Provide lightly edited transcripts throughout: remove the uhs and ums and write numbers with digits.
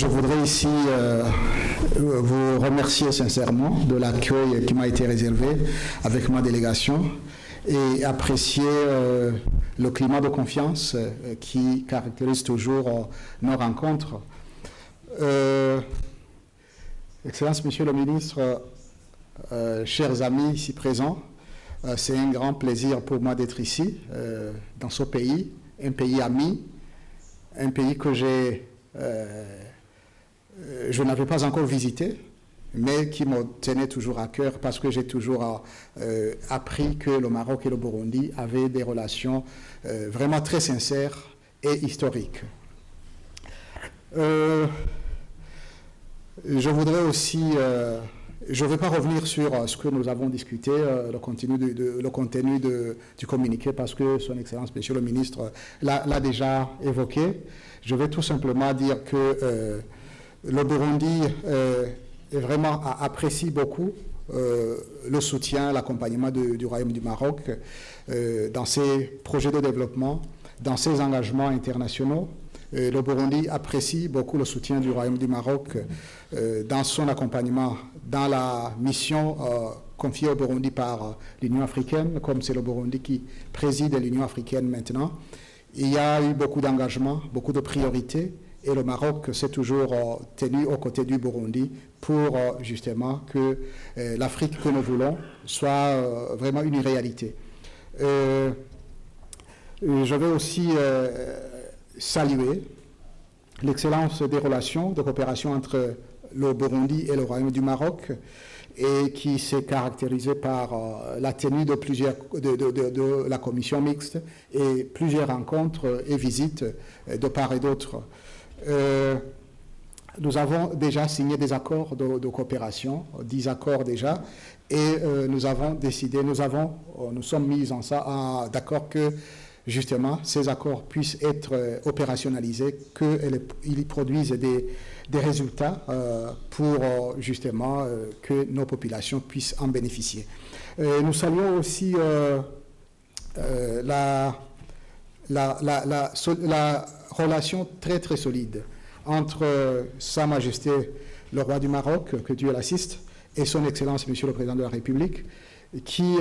Je voudrais ici vous remercier sincèrement de l'accueil qui m'a été réservé avec ma délégation et apprécier le climat de confiance qui caractérise toujours nos rencontres. Excellence, Monsieur le Ministre, chers amis ici présents, c'est un grand plaisir pour moi d'être ici, dans ce pays, un pays ami, un pays que je n'avais pas encore visité, mais qui me tenait toujours à cœur parce que j'ai toujours appris que le Maroc et le Burundi avaient des relations vraiment très sincères et historiques. Je voudrais aussi, je ne vais pas revenir sur ce que nous avons discuté, le contenu du communiqué, parce que Son Excellence, Monsieur le Ministre, l'a déjà évoqué. Je vais tout simplement dire que le Burundi vraiment apprécie beaucoup le soutien, l'accompagnement du Royaume du Maroc dans ses projets de développement, dans ses engagements internationaux. Le Burundi apprécie beaucoup le soutien du Royaume du Maroc dans son accompagnement dans la mission confiée au Burundi par l'Union africaine, comme c'est le Burundi qui préside l'Union africaine maintenant. Il y a eu beaucoup d'engagements, beaucoup de priorités, et le Maroc s'est toujours tenu aux côtés du Burundi pour justement que l'Afrique que nous voulons soit vraiment une réalité. Je vais aussi saluer l'excellence des relations de coopération entre le Burundi et le Royaume du Maroc, et qui s'est caractérisée par la tenue de la commission mixte et plusieurs rencontres et visites de part et d'autre. Nous avons déjà signé des accords de coopération, 10 accords déjà, et nous avons décidé, nous sommes mis en ça d'accord que justement ces accords puissent être opérationnalisés, qu'ils produisent des résultats pour justement que nos populations puissent en bénéficier. Nous saluons aussi la relation très très solide entre Sa Majesté le Roi du Maroc, que Dieu l'assiste, et Son Excellence Monsieur le Président de la République, qui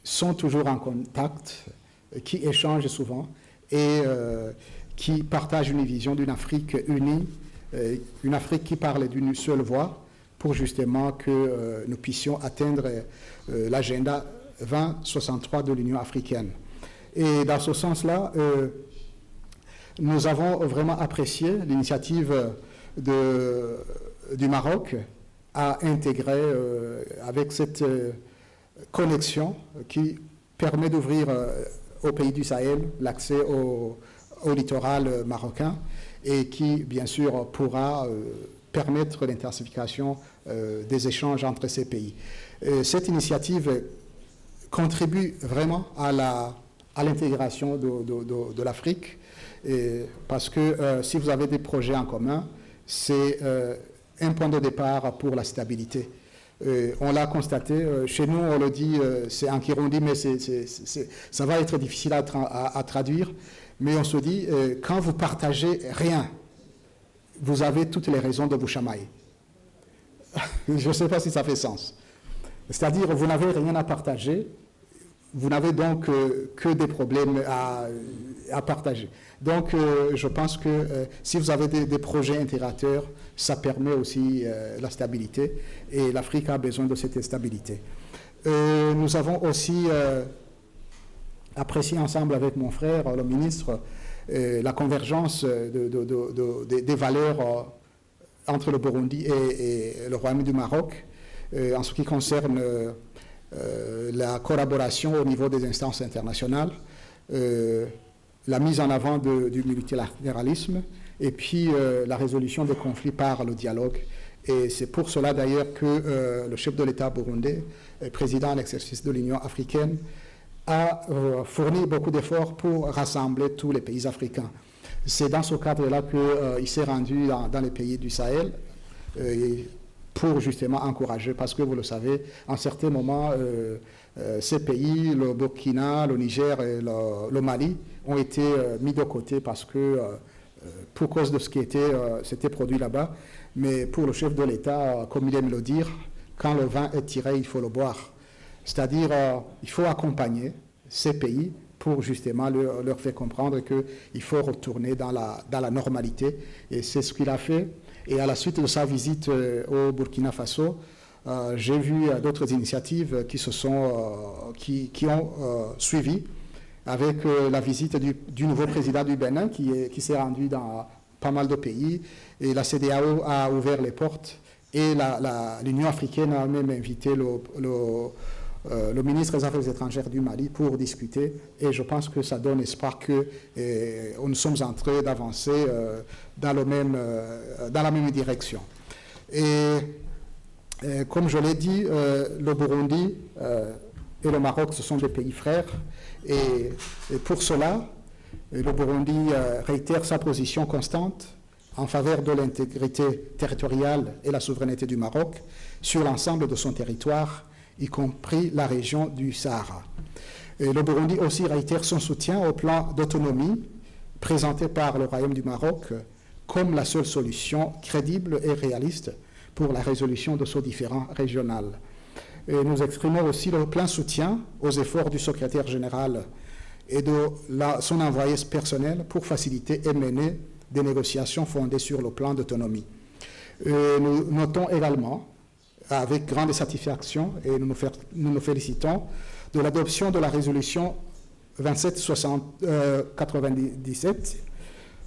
sont toujours en contact, qui échangent souvent et qui partagent une vision d'une Afrique unie, une Afrique qui parle d'une seule voix pour justement que nous puissions atteindre l'agenda 2063 de l'Union africaine. Et dans ce sens-là, nous avons vraiment apprécié l'initiative du Maroc à intégrer avec cette connexion qui permet d'ouvrir au pays du Sahel l'accès au littoral marocain et qui, bien sûr, pourra permettre l'intensification des échanges entre ces pays. Cette initiative contribue vraiment à l'intégration de l'Afrique, parce que si vous avez des projets en commun, c'est un point de départ pour la stabilité. On l'a constaté, chez nous on le dit, c'est en Kirundi, mais ça va être difficile à traduire, mais on se dit, quand vous partagez rien, vous avez toutes les raisons de vous chamailler. Je ne sais pas si ça fait sens. C'est-à-dire, vous n'avez rien à partager, vous n'avez donc que des problèmes à partager. Donc, je pense que si vous avez des projets intégrateurs, ça permet aussi la stabilité, et l'Afrique a besoin de cette stabilité. Nous avons aussi apprécié ensemble avec mon frère, le ministre, la convergence des valeurs entre le Burundi et le Royaume du Maroc en ce qui concerne la collaboration au niveau des instances internationales, la mise en avant du multilatéralisme et puis la résolution des conflits par le dialogue. Et c'est pour cela d'ailleurs que le chef de l'État burundais, président en exercice de l'Union africaine, a fourni beaucoup d'efforts pour rassembler tous les pays africains. C'est dans ce cadre-là qu'il s'est rendu dans les pays du Sahel pour justement encourager, parce que vous le savez, en certains moments, ces pays, le Burkina, le Niger et le Mali, ont été mis de côté parce que pour cause de ce qui s'était produit là-bas. Mais pour le chef de l'État, comme il aime le dire, quand le vin est tiré, il faut le boire. C'est-à-dire, il faut accompagner ces pays pour justement leur faire comprendre qu'il faut retourner dans la normalité. Et c'est ce qu'il a fait. Et à la suite de sa visite au Burkina Faso, j'ai vu d'autres initiatives qui ont suivi, avec la visite du nouveau président du Bénin qui s'est rendu dans pas mal de pays. Et la CEDEAO a ouvert les portes. Et l'Union africaine a même invité le ministre des Affaires étrangères du Mali pour discuter, et je pense que ça donne espoir que nous sommes en train d'avancer dans la même direction. Et comme je l'ai dit, le Burundi et le Maroc, ce sont des pays frères, et pour cela, le Burundi réitère sa position constante en faveur de l'intégrité territoriale et la souveraineté du Maroc sur l'ensemble de son territoire, y compris la région du Sahara. Et le Burundi aussi réitère son soutien au plan d'autonomie présenté par le Royaume du Maroc comme la seule solution crédible et réaliste pour la résolution de ce différend régional. Et nous exprimons aussi le plein soutien aux efforts du secrétaire général et de son envoyé personnel pour faciliter et mener des négociations fondées sur le plan d'autonomie. Nous notons également avec grande satisfaction, et nous nous félicitons de l'adoption de la résolution 2797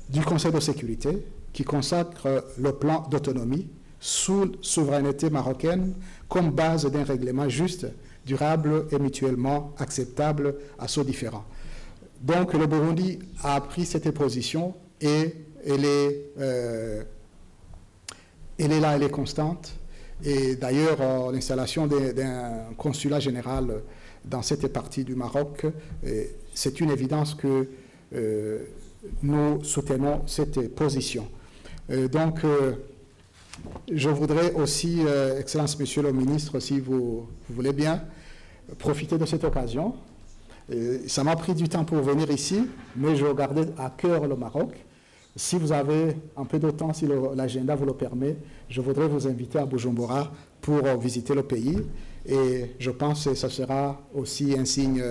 du Conseil de sécurité qui consacre le plan d'autonomie sous souveraineté marocaine comme base d'un règlement juste, durable et mutuellement acceptable à ceux différents. Donc le Burundi a pris cette position et elle est là, elle est constante. Et d'ailleurs, l'installation d'un consulat général dans cette partie du Maroc, c'est une évidence que nous soutenons cette position. Donc, je voudrais aussi, Excellence Monsieur le Ministre, si vous voulez bien, profiter de cette occasion. Ça m'a pris du temps pour venir ici, mais je regardais à cœur le Maroc. Si vous avez un peu de temps, si l'agenda vous le permet, je voudrais vous inviter à Bujumbura pour visiter le pays. Et je pense que ce sera aussi un signe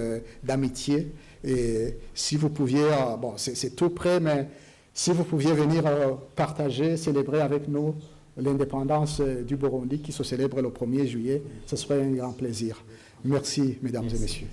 d'amitié. Et si vous pouviez, bon, c'est tout près, mais si vous pouviez venir partager, célébrer avec nous l'indépendance du Burundi qui se célèbre le 1er juillet, ce serait un grand plaisir. Merci, mesdames et messieurs.